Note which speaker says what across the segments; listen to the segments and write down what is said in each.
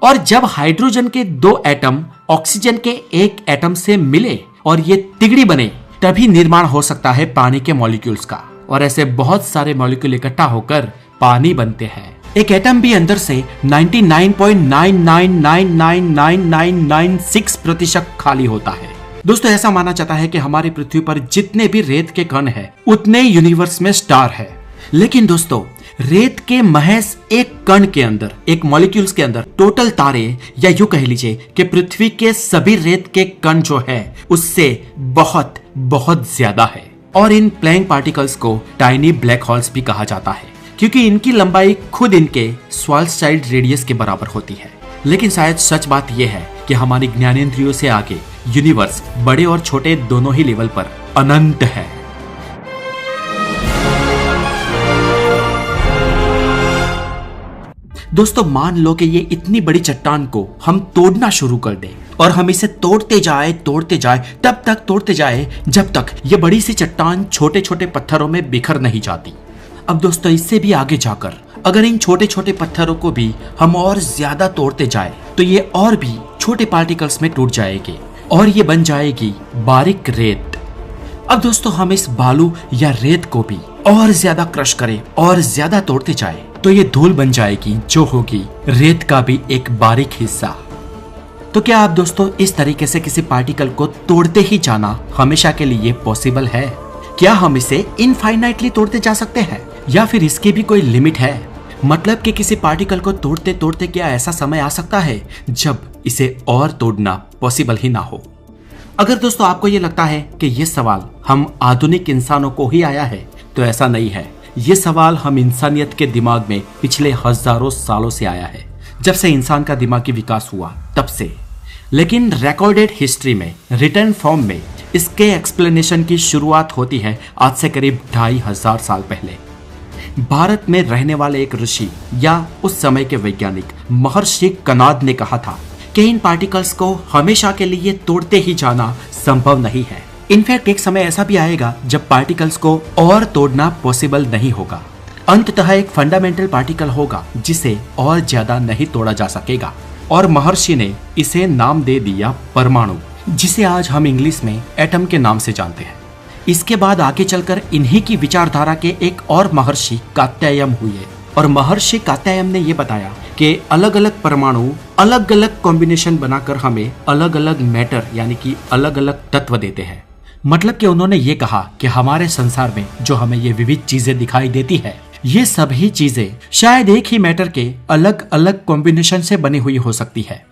Speaker 1: और जब हाइड्रोजन के 2 एटम ऑक्सीजन के 1 एटम से मिले और ये तिगड़ी बने, तभी निर्माण हो सकता है पानी के मॉलिक्यूल्स का। और ऐसे बहुत सारे मॉलिक्यूल इकट्ठा होकर पानी बनते हैं। एक एटम भी अंदर से 99.99999996% खाली होता है। दोस्तों, ऐसा माना जाता है कि हमारी पृथ्वी पर जितने भी रेत के कण हैं, उतने यूनिवर्स में स्टार है। लेकिन दोस्तों, रेत के महज एक कण के अंदर, एक मॉलिक्यूल्स के अंदर टोटल तारे, या यूं कह लीजिए कि पृथ्वी के सभी रेत के कण जो है उससे बहुत बहुत ज्यादा है। और इन फ्लाइंग पार्टिकल्स को टाइनी ब्लैक होल्स भी कहा जाता है, क्योंकि इनकी लंबाई खुद इनके श्वार्ज़शाइल्ड रेडियस के बराबर होती है। लेकिन शायद सच बात यह है कि हमारी ज्ञानेंद्रियों से आगे यूनिवर्स बड़े और छोटे दोनों ही लेवल पर अनंत है। दोस्तों, मान लो कि ये इतनी बड़ी चट्टान को हम तोड़ना शुरू कर दें और हम इसे तोड़ते जाए तब तक तोड़ते जाए जब तक ये बड़ी सी चट्टान छोटे छोटे पत्थरों में बिखर नहीं जाती। अब दोस्तों, इससे भी आगे जाकर अगर इन छोटे छोटे पत्थरों को भी हम और ज्यादा तोड़ते जाए तो ये और भी छोटे पार्टिकल्स में टूट जाएगी और ये बन जाएगी बारीक रेत। अब दोस्तों, हम इस बालू या रेत को भी और ज्यादा क्रश करें और ज्यादा तोड़ते जाए तो ये धूल बन जाएगी, जो होगी रेत का भी एक बारीक हिस्सा। तो क्या आप दोस्तों इस तरीके से किसी पार्टिकल को तोड़ते ही जाना हमेशा के लिए पॉसिबल है? क्या हम इसे इनफाइनाइटली तोड़ते जा सकते हैं, या फिर इसकी भी कोई लिमिट है? मतलब कि किसी पार्टिकल को तोड़ते तोड़ते क्या ऐसा समय आ सकता है जब इसे और तोड़ना पॉसिबल ही ना हो? अगर दोस्तों आपको ये लगता है कि ये सवाल हम आधुनिक इंसानों को ही आया है, तो ऐसा नहीं है। ये सवाल हम इंसानियत के दिमाग में पिछले हजारों सालों से आया है, जब से इंसान का दिमागी विकास हुआ तब से। लेकिन रिकॉर्डेड हिस्ट्री में, रिटर्न फॉर्म में इसके एक्सप्लेनेशन की शुरुआत होती है आज से करीब 2500 साल पहले। भारत में रहने वाले एक ऋषि या उस समय के वैज्ञानिक महर्षि कनाद ने कहा था कि इन पार्टिकल्स को हमेशा के लिए तोड़ते ही जाना संभव नहीं है। इनफैक्ट एक समय ऐसा भी आएगा जब पार्टिकल्स को और तोड़ना पॉसिबल नहीं होगा। अंततः एक फंडामेंटल पार्टिकल होगा जिसे और ज्यादा नहीं तोड़ा जा सकेगा, और महर्षि ने इसे नाम दे दिया परमाणु, जिसे आज हम इंग्लिश में एटम के नाम से जानते हैं। इसके बाद आगे चलकर इन्हीं की विचारधारा के एक और महर्षि कात्यायन हुए, और महर्षि कात्यायन ने यह बताया कि अलग अलग परमाणु अलग अलग कॉम्बिनेशन बनाकर हमें अलग अलग मैटर यानी कि अलग अलग तत्व देते हैं। मतलब कि उन्होंने ये कहा कि हमारे संसार में जो हमें ये विविध चीजें दिखाई देती है, ये सभी चीजें शायद एक ही मैटर के अलग अलग कॉम्बिनेशन से बनी हुई हो सकती है।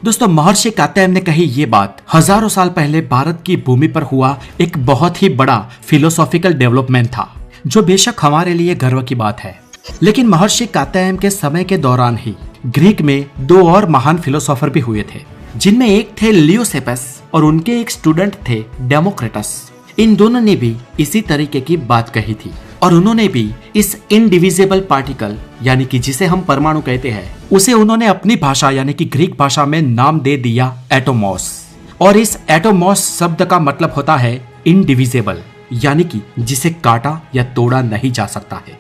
Speaker 1: दोस्तों, महर्षि कात्यायन ने कही ये बात हजारों साल पहले भारत की भूमि पर हुआ एक बहुत ही बड़ा फिलोसॉफिकल डेवलपमेंट था, जो बेशक हमारे लिए गर्व की बात है। लेकिन महर्षि कात्यायन के समय के दौरान ही ग्रीक में 2 और महान फिलोसोफर भी हुए थे, जिनमें एक थे लियोसेपस और उनके एक स्टूडेंट थे डेमोक्रिटस। इन दोनों ने भी इसी तरीके की बात कही थी, और उन्होंने भी इस इनडिविजिबल पार्टिकल यानी कि जिसे हम परमाणु कहते हैं, उसे उन्होंने अपनी भाषा यानी कि ग्रीक भाषा में नाम दे दिया एटोमॉस। और इस एटोमॉस शब्द का मतलब होता है इनडिविजिबल, यानी कि जिसे काटा या तोड़ा नहीं जा सकता है।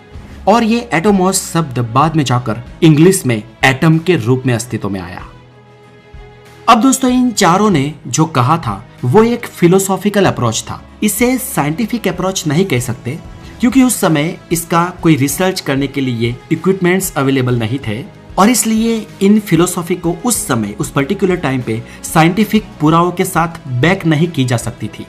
Speaker 1: और ये एटोमॉस शब्द बाद में जाकर इंग्लिश में एटम के रूप में अस्तित्व में आया। अब दोस्तों, इन चारों ने जो कहा था वो एक फिलोसॉफिकल अप्रोच था। इसे साइंटिफिक अप्रोच नहीं कह सकते, क्योंकि उस समय इसका कोई रिसर्च करने के लिए इक्विपमेंट्स अवेलेबल नहीं थे, और इसलिए इन फिलोसॉफी को उस समय उस पर्टिकुलर टाइम पे साइंटिफिक पुरावों के साथ बैक नहीं की जा सकती थी।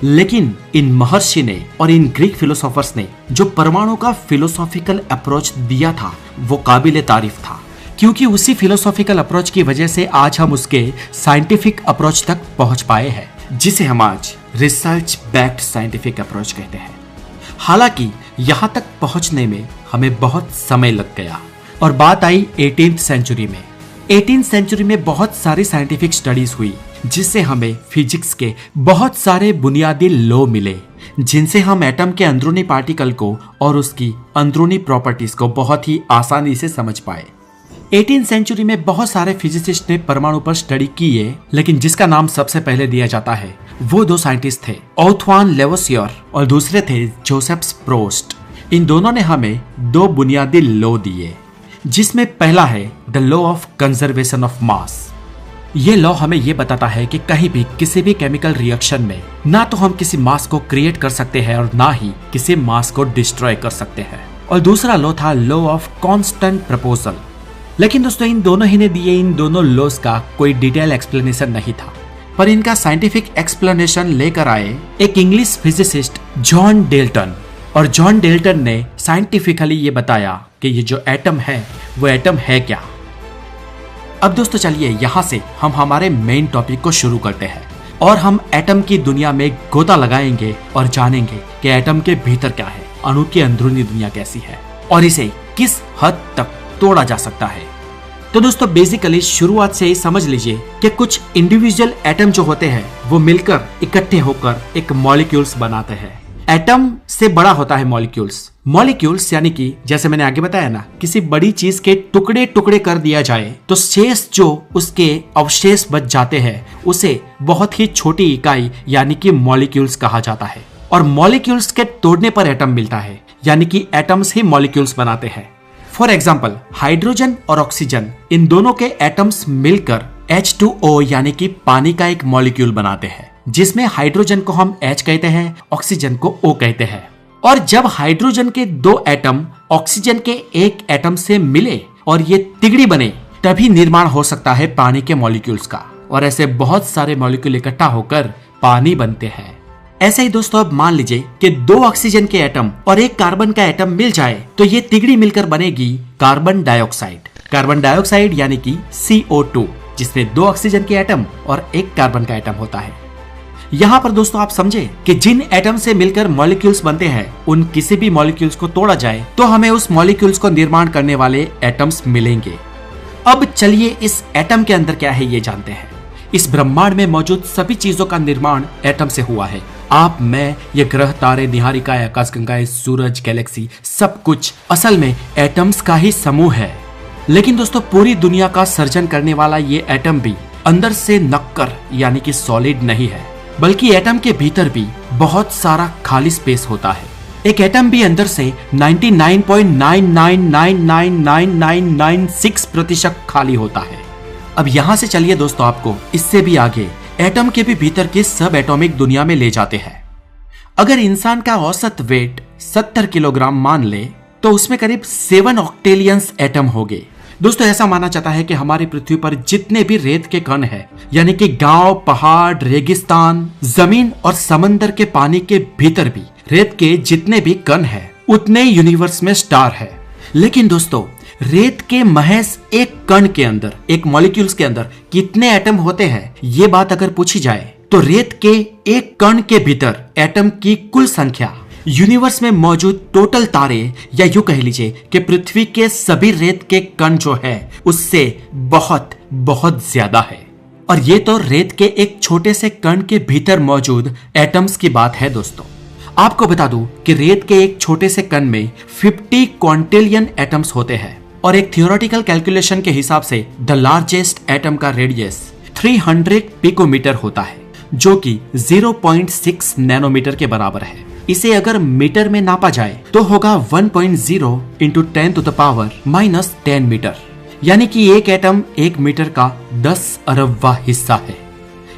Speaker 1: लेकिन इन महर्षि ने और इन ग्रीक फिलोसोफर्स ने जो परमाणु का फिलोसॉफिकल अप्रोच दिया था वो काबिले तारीफ था, क्योंकि उसी फिलोसॉफिकल अप्रोच की वजह से आज हम उसके साइंटिफिक अप्रोच तक पहुंच पाए हैं, जिसे हम आज रिसर्च बैक्ड साइंटिफिक अप्रोच कहते हैं। हालांकि यहाँ तक पहुंचने में हमें बहुत समय लग गया, और बात आई 18th सेंचुरी में। 18th सेंचुरी में बहुत सारी साइंटिफिक स्टडीज हुई, जिससे हमें फिजिक्स के बहुत सारे बुनियादी लॉ मिले, जिनसे हम एटम के अंदरूनी पार्टिकल को और उसकी अंदरूनी प्रॉपर्टीज को बहुत ही आसानी से समझ पाए। 18th सेंचुरी में बहुत सारे फिजिसिस्ट ने परमाणु पर स्टडी की है, लेकिन जिसका नाम सबसे पहले दिया जाता है वो 2 साइंटिस्ट थे, ओथवान लेवोसियर और दूसरे थे जोसेफ प्रोस्ट। इन दोनों ने हमें 2 बुनियादी लॉ दिए। जिसमें पहला है the law of conservation of mass. ये लॉ हमें ये बताता है कि कहीं भी किसी भी केमिकल रिएक्शन में ना तो हम किसी मास को क्रिएट कर सकते हैं और ना ही किसी मास को डिस्ट्रॉय कर सकते हैं। और दूसरा लॉ था लॉ ऑफ कांस्टेंट प्रपोजल। लेकिन दोस्तों इन दोनों ही ने दिए इन दोनों लॉज का कोई डिटेल एक्सप्लेनेशन नहीं था, पर इनका साइंटिफिक एक्सप्लेनेशन लेकर आए एक इंग्लिश फिजिसिस्ट जॉन डेल्टन। और जॉन डेल्टन ने साइंटिफिकली ये बताया कि ये जो एटम है वो एटम है क्या। अब दोस्तों चलिए यहाँ से हम हमारे मेन टॉपिक को शुरू करते हैं और हम एटम की दुनिया में गोता लगाएंगे और जानेंगे कि एटम के भीतर क्या है, अणु की अंदरूनी दुनिया कैसी है और इसे किस हद तक तोड़ा जा सकता है। तो दोस्तों बेसिकली शुरुआत से ही समझ लीजिए कि कुछ इंडिविजुअल एटम जो होते हैं वो मिलकर इकट्ठे होकर एक मॉलिक्यूल्स बनाते हैं। एटम से बड़ा होता है मॉलिक्यूल्स यानी कि जैसे मैंने आगे बताया ना, किसी बड़ी चीज के टुकड़े टुकड़े कर दिया जाए तो शेष जो उसके अवशेष बच जाते हैं उसे बहुत ही छोटी इकाई यानी कि मॉलिक्यूल्स कहा जाता है। और मॉलिक्यूल्स के तोड़ने पर एटम मिलता है, यानी कि एटम्स ही मॉलिक्यूल्स बनाते हैं। फॉर एग्जाम्पल हाइड्रोजन और ऑक्सीजन, इन दोनों के एटम्स मिलकर H2O यानी कि पानी का एक मॉलिक्यूल बनाते हैं, जिसमें हाइड्रोजन को हम H कहते हैं, ऑक्सीजन को O कहते हैं। और जब हाइड्रोजन के दो एटम ऑक्सीजन के एक एटम से मिले और ये तिगड़ी बने, तभी निर्माण हो सकता है पानी के मॉलिक्यूल्स का। और ऐसे बहुत सारे मॉलिक्यूल इकट्ठा होकर पानी बनते हैं। ऐसे ही दोस्तों अब मान लीजिए कि दो ऑक्सीजन के एटम और एक कार्बन का एटम मिल जाए तो ये तिगड़ी मिलकर बनेगी कार्बन डाइऑक्साइड यानी कि CO2, जिसमें दो ऑक्सीजन के एटम और एक कार्बन का एटम होता है। यहाँ पर दोस्तों आप समझे कि जिन एटम से मिलकर मॉलिक्यूल्स बनते हैं उन किसी भी मॉलिक्यूल्स को तोड़ा जाए तो हमें उस मॉलिक्यूल्स को निर्माण करने वाले एटम्स मिलेंगे। अब चलिए इस एटम के अंदर क्या है ये जानते हैं। इस ब्रह्मांड में मौजूद सभी चीजों का निर्माण एटम से हुआ है। आप, मैं, ये ग्रह, तारे, निहारिकाएं, आकाशगंगाएं, सूरज, गैलेक्सी, सब कुछ असल में एटम्स का ही समूह है। लेकिन दोस्तों पूरी दुनिया का सर्जन करने वाला ये एटम भी अंदर से नक्कर यानी कि सॉलिड नहीं है, बल्कि एटम के भीतर भी बहुत सारा खाली स्पेस होता है। एक एटम भी अंदर से 99.99999996% खाली होता है। अब यहाँ से चलिए दोस्तों आपको इससे भी आगे एटम के भी भीतर की सब एटॉमिक दुनिया में ले जाते हैं। अगर इंसान का औसत वेट 70 किलोग्राम मान ले तो उसमें करीब 7 ऑक्टेलियंस एटम होंगे। दोस्तों ऐसा माना जाता है कि हमारी पृथ्वी पर जितने भी रेत के कण हैं, यानी कि गांव, पहाड़, रेगिस्तान, जमीन और समंदर के पानी के भीतर भी रेत के जितने भी कण हैं, उतने यूनिवर्स में स्टार है। लेकिन दोस्तों रेत के महज एक कण के अंदर, एक मॉलिक्यूल्स के अंदर कितने एटम होते हैं, ये बात अगर पूछी जाए तो रेत के एक कण के भीतर एटम की कुल संख्या यूनिवर्स में मौजूद टोटल तारे या यूं कह लीजिए कि पृथ्वी के सभी रेत के कण जो है उससे बहुत बहुत ज्यादा है। और ये तो रेत के एक छोटे से कण के भीतर मौजूद एटम्स की बात है। दोस्तों आपको बता दूं कि रेत के एक छोटे से कण में 50 क्वांटिलियन एटम्स होते हैं और एक थियोरेटिकल कैलकुलेशन के हिसाब से द लार्जेस्ट एटम का रेडियस 300 पिकोमीटर होता है, जो कि 0.6 नैनोमीटर के बराबर है। इसे अगर मीटर में नापा जाए तो होगा 1.0 इंटू 10⁻⁻10 मीटर, यानी कि एक एटम 1 मीटर का 10 अरबवां हिस्सा है।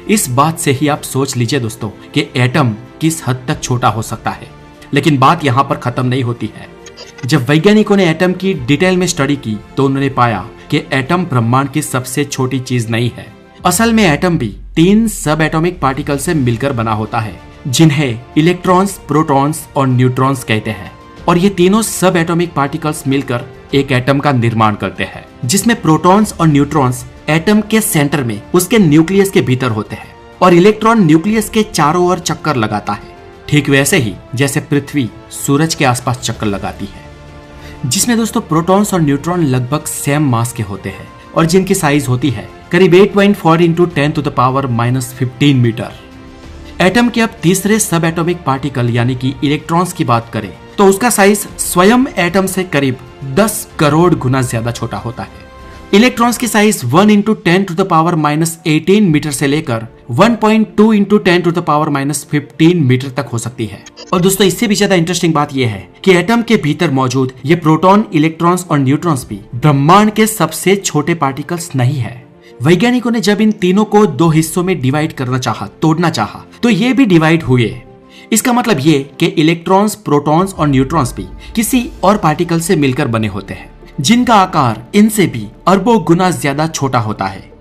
Speaker 1: इस बात से ही आप सोच लीजिए दोस्तों कि एटम किस हद तक छोटा हो सकता है। लेकिन बात यहाँ पर खत्म नहीं होती है। जब वैज्ञानिकों ने एटम की डिटेल में स्टडी की तो उन्होंने पाया कि एटम ब्रह्मांड की सबसे छोटी चीज नहीं है। असल में एटम भी 3 सब एटॉमिक पार्टिकल से मिलकर बना होता है, जिन्हें इलेक्ट्रॉन्स, प्रोटॉन्स और न्यूट्रॉन्स कहते हैं। और ये तीनों सब एटॉमिक पार्टिकल्स मिलकर एक एटम का निर्माण करते हैं, जिसमें प्रोटॉन्स और न्यूट्रॉन्स एटम के सेंटर में उसके न्यूक्लियस के भीतर होते हैं और इलेक्ट्रॉन न्यूक्लियस के चारों ओर चक्कर लगाता है, ठीक वैसे ही जैसे पृथ्वी सूरज के आसपास चक्कर लगाती है। जिसमें दोस्तों प्रोटॉन्स और न्यूट्रॉन लगभग सेम मास के होते हैं और जिनकी साइज होती है करीब 8.4 इंटू 10⁻⁻15 मीटर। एटम के अब तीसरे सब एटॉमिक पार्टिकल यानी कि इलेक्ट्रॉन्स की बात करें तो उसका साइज स्वयं एटम से करीब 10 करोड़ गुना ज्यादा छोटा होता है। इलेक्ट्रॉन्स की साइज 1 इंटू 10⁻⁻18 मीटर से लेकर 1.2 इंटू 10⁻⁻15 मीटर तक हो सकती है। और दोस्तों इससे भी ज्यादा इंटरेस्टिंग बात यह है कि एटम के भीतर मौजूद ये प्रोटॉन, इलेक्ट्रॉन्स और न्यूट्रॉन्स भी ब्रह्मांड के सबसे छोटे पार्टिकल्स नहीं है। वैज्ञानिकों ने जब इन तीनों को दो हिस्सों में डिवाइड करना चाहा, तोड़ना चाहा, तो ये भी डिवाइड हुए। इसका मतलब ये कि इलेक्ट्रॉन्स, प्रोटॉन्स और न्यूट्रॉन्स भी किसी और पार्टिकल से मिलकर बने होते हैं, जिनका आकार इनसे भी अरबों गुना ज्यादा छोटा होता है।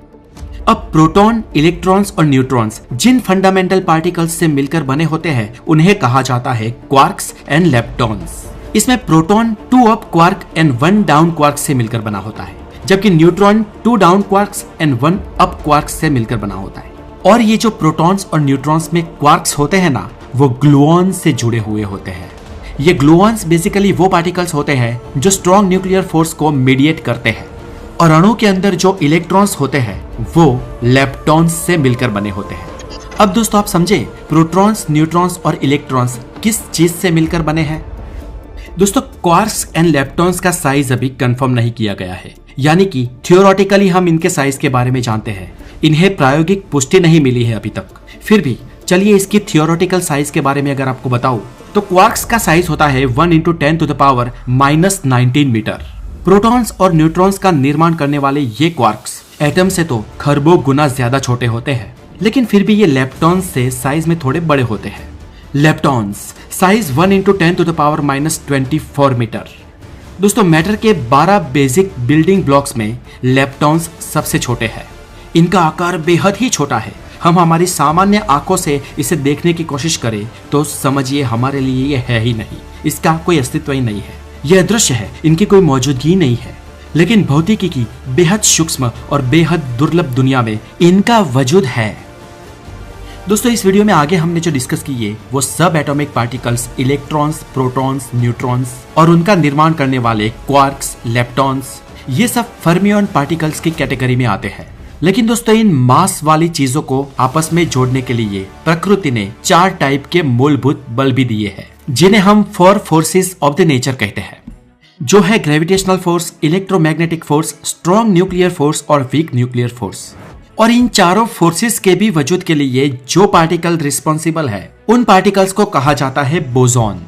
Speaker 1: अब प्रोटॉन, इलेक्ट्रॉन्स और न्यूट्रॉन्स जिन फंडामेंटल पार्टिकल्स से मिलकर बने होते हैं उन्हें कहा जाता है क्वार्क्स एंड लेप्टॉन्स। इसमें proton 2 up quark and 1 down quark से मिलकर बना होता है, जबकि neutron 2 down quarks and 1 up quark से मिलकर बना होता है। और ये जो प्रोटॉन्स और न्यूट्रॉन्स में क्वार्क्स होते हैं ना, वो ग्लूऑन से जुड़े हुए होते हैं। ये ग्लूऑन्स बेसिकली वो पार्टिकल्स होते हैं जो स्ट्रॉन्ग न्यूक्लियर फोर्स को मीडिएट करते हैं। और अणु के अंदर जो इलेक्ट्रॉन्स होते हैं वो लेप्टॉन्स से मिलकर बने होते हैं। अब दोस्तों आप समझे प्रोटॉन्स, न्यूट्रॉन्स और इलेक्ट्रॉन्स किस चीज से मिलकर बने हैं। दोस्तों क्वार्क्स एंड लेप्टॉन्स का साइज अभी कंफर्म नहीं किया गया है, यानी कि थियोरेटिकली हम इनके साइज के बारे में जानते हैं, इन्हें प्रायोगिक पुष्टि नहीं मिली है अभी तक। फिर भी चलिए इसकी थियोरेटिकल साइज के बारे में अगर आपको बताऊं तो क्वार्क्स का साइज होता है 1 इंटू 10⁻⁻19 मीटर। प्रोटॉन्स और न्यूट्रॉन्स का निर्माण करने वाले ये क्वार्क्स एटम से तो खरबों गुना ज्यादा छोटे होते हैं, लेकिन फिर भी ये लेप्टॉन्स से साइज में थोड़े बड़े होते हैं। Leptons size 1 into 10⁻⁻24 metre. दोस्तों मैटर के 12 बेसिक बिल्डिंग ब्लॉक्स में लेप्टॉन्स सबसे छोटे हैं। इनका आकार बेहद ही छोटा है। हम हमारी सामान्य आंखों से इसे देखने की कोशिश करें तो समझिए हमारे लिए ये है ही नहीं, इसका कोई अस्तित्व ही नहीं है, यह अदृश्य है, इनकी कोई मौजूदगी नहीं है। लेकिन भौतिकी की बेहद सूक्ष्म और बेहद दुर्लभ दुनिया में इनका वजूद है। दोस्तों इस वीडियो में आगे हमने जो डिस्कस की है वो सब atomic particles, electrons, protons, neutrons और उनका निर्माण करने वाले क्वार्क्स, लेप्टॉन्स, ये सब फर्मियन पार्टिकल्स की कैटेगरी में आते हैं। लेकिन दोस्तों इन मास वाली चीजों को आपस में जोड़ने के लिए प्रकृति ने 4 टाइप के मूलभूत बल भी दिए हैं, जिन्हें हम 4 फोर्सेस ऑफ द नेचर कहते हैं, जो है gravitational force, electromagnetic force, strong nuclear force और वीक न्यूक्लियर फोर्स। और इन चारों फोर्सेस के भी वजूद के लिए जो पार्टिकल रिस्पॉन्सिबल है उन पार्टिकल्स को कहा जाता है बोसॉन।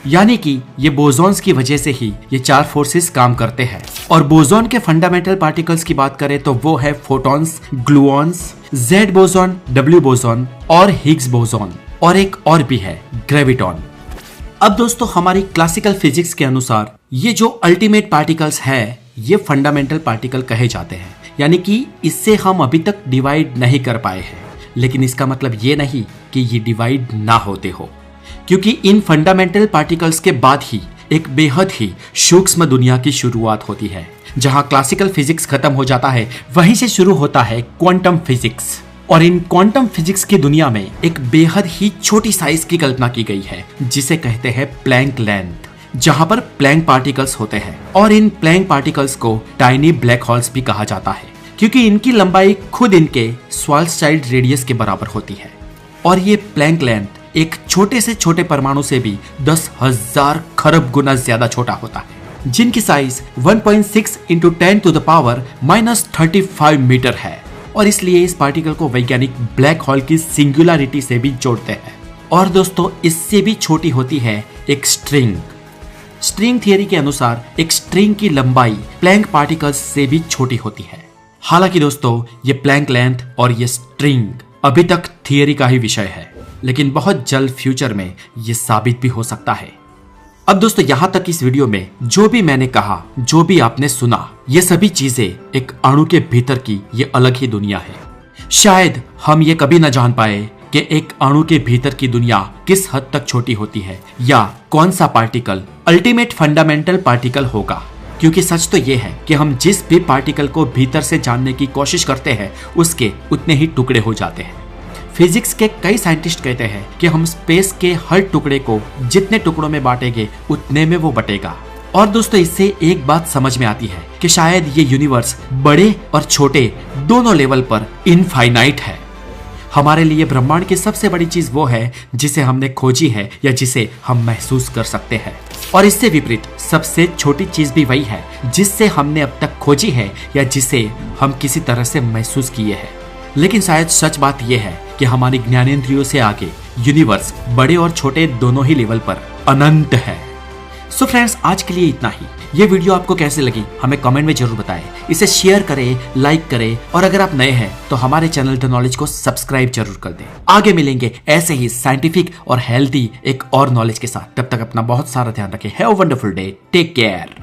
Speaker 1: यानी कि ये बोसॉन्स की वजह से ही ये 4 फोर्सेस काम करते हैं। और बोसॉन के फंडामेंटल पार्टिकल्स की बात करें तो वो है photons, gluons, Z boson, W boson और हिग्स बोसॉन, और एक और भी है ग्रेविटॉन। अब दोस्तों हमारी क्लासिकल फिजिक्स के अनुसार ये जो अल्टीमेट पार्टिकल्स है ये फंडामेंटल पार्टिकल कहे जाते हैं, यानी कि इससे हम अभी तक डिवाइड नहीं कर पाए हैं। लेकिन इसका मतलब ये नहीं कि ये डिवाइड ना होते हो, क्योंकि इन फंडामेंटल पार्टिकल्स के बाद ही एक बेहद ही सूक्ष्म दुनिया की शुरुआत होती है। जहां क्लासिकल फिजिक्स खत्म हो जाता है वहीं से शुरू होता है क्वांटम फिजिक्स। और इन क्वांटम फिजिक्स की दुनिया में एक बेहद ही छोटी साइज की कल्पना की गई है जिसे कहते हैं प्लैंक लेंथ, जहां पर प्लैंक पार्टिकल्स होते हैं। और इन प्लैंक पार्टिकल्स को टाइनी ब्लैक होल्स भी कहा जाता है, क्योंकि इनकी लंबाई खुद इनके श्वार्ज़चाइल्ड रेडियस के बराबर होती है। और ये प्लैंक लेंथ एक छोटे से छोटे परमाणु से भी 10,000 खरब गुना ज्यादा छोटा होता है, जिनकी साइज 1.6 इंटू 10⁻⁻35 मीटर है। और इसलिए इस पार्टिकल को वैज्ञानिक ब्लैक होल की सिंगुलरिटी से भी जोड़ते हैं। और दोस्तों इससे भी छोटी होती है एक स्ट्रिंग। स्ट्रिंग थियरी के अनुसार एक स्ट्रिंग की लंबाई प्लैंक पार्टिकल्स से भी छोटी होती है। हालांकि दोस्तों ये प्लैंक लेंथ और ये स्ट्रिंग अभी तक थियरी का ही विषय है, लेकिन बहुत जल्द फ्यूचर में ये साबित भी हो सकता है। अब दोस्तों यहाँ तक इस वीडियो में जो भी मैंने कहा, जो भी आपने सुना, ये सभी चीजें एक अणु के भीतर की ये अलग ही दुनिया है। शायद हम ये कभी न जान पाए कि एक अणु के भीतर की दुनिया किस हद तक छोटी होती है या कौन सा पार्टिकल अल्टीमेट फंडामेंटल पार्टिकल होगा, क्योंकि सच तो ये है कि हम जिस भी पार्टिकल को भीतर से जानने की कोशिश करते हैं उसके उतने ही टुकड़े हो जाते हैं। फिजिक्स के कई साइंटिस्ट कहते हैं कि हम स्पेस के हर टुकड़े को जितने टुकड़ों में बांटेंगे उतने में वो बटेगा। और दोस्तों इससे एक बात समझ में आती है कि शायद ये यूनिवर्स बड़े और छोटे दोनों लेवल पर इनफाइनाइट है। हमारे लिए ब्रह्मांड की सबसे बड़ी चीज वो है जिसे हमने खोजी है या जिसे हम महसूस कर सकते हैं। और इससे विपरीत सबसे छोटी चीज भी वही है जिससे हमने अब तक खोजी है या जिसे हम किसी तरह से महसूस किए हैं। लेकिन शायद सच बात यह है कि हमारी ज्ञानेंद्रियों से आगे यूनिवर्स बड़े और छोटे दोनों ही लेवल पर अनंत है। सो फ्रेंड्स, आज के लिए इतना ही। ये वीडियो आपको कैसे लगी हमें कमेंट में जरूर बताएं। इसे शेयर करें, लाइक करें और अगर आप नए हैं तो हमारे चैनल द नॉलेज को सब्सक्राइब जरूर कर दें। आगे मिलेंगे ऐसे ही साइंटिफिक और हेल्दी एक और नॉलेज के साथ। तब तक अपना बहुत सारा ध्यान रखें। Have a wonderful day. Take care.